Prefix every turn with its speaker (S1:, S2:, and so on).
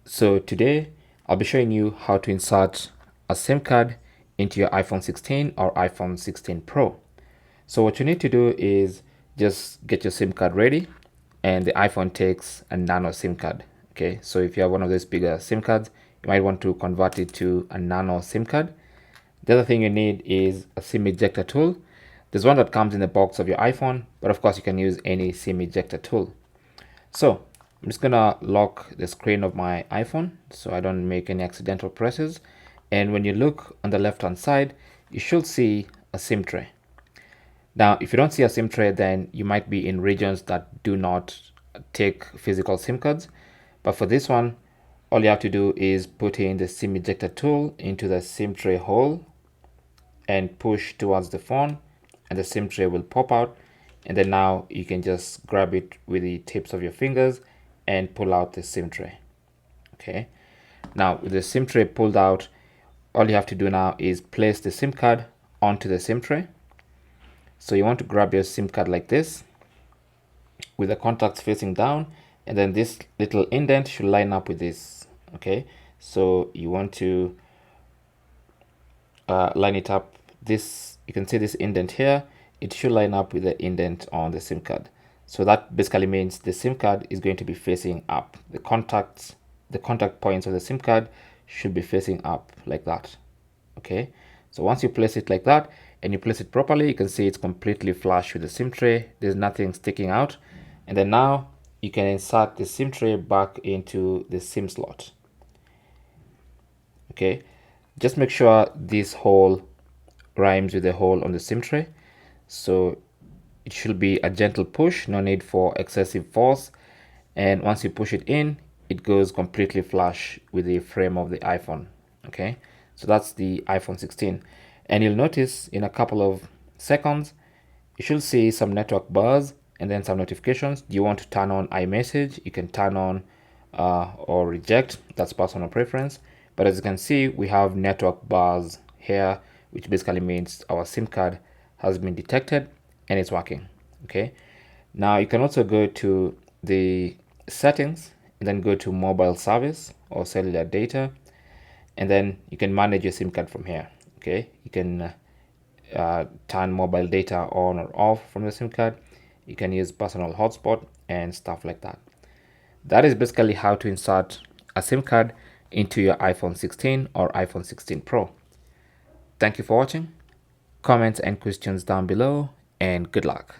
S1: So today I'll be showing you how to insert a SIM card into your iPhone 16 or iPhone 16 Pro. So what you need to do is just get your SIM card ready, and the iPhone takes a nano SIM card. Okay, so if you have one of those bigger SIM cards, you might want to convert it to a nano SIM card. The other thing you need is a SIM ejector tool. There's one that comes in the box of your iPhone, but of course you can use any SIM ejector tool. So I'm just gonna lock the screen of my iPhone so I don't make any accidental presses. And when you look on the left hand side, you should see a SIM tray. Now, if you don't see a SIM tray, then you might be in regions that do not take physical SIM cards. But for this one, all you have to do is put in the SIM ejector tool into the SIM tray hole and push towards the phone, and the SIM tray will pop out. And then now you can just grab it with the tips of your fingers and pull out the SIM tray. Okay. Now with the SIM tray pulled out, all you have to do now is place the SIM card onto the SIM tray. So you want to grab your SIM card like this with the contacts facing down, and then this little indent should line up with this. Okay, so you want to line it up. This, you can see this indent here, it should line up with the indent on the SIM card. So that basically means the SIM card is going to be facing up. The contact points of the SIM card should be facing up like that. Okay, so once you place it like that and you place it properly, you can see it's completely flush with the SIM tray. There's nothing sticking out. And then now you can insert the SIM tray back into the SIM slot. Okay, just make sure this hole rhymes with the hole on the SIM tray. So it should be a gentle push, no need for excessive force. And once you push it in, it goes completely flush with the frame of the iPhone. Okay, so that's the iPhone 16. And you'll notice in a couple of seconds, you should see some network bars and then some notifications. Do you want to turn on iMessage? You can turn on or reject. That's personal preference. But as you can see, we have network bars here, which basically means our SIM card has been detected and it's working. Okay, now you can also go to the settings and then go to mobile service or cellular data, and then you can manage your SIM card from here. Okay, you can turn mobile data on or off from the SIM card. You can use personal hotspot and stuff like that. That is basically how to insert a SIM card into your iPhone 16 or iPhone 16 Pro. Thank you for watching. Comments and questions down below, and good luck.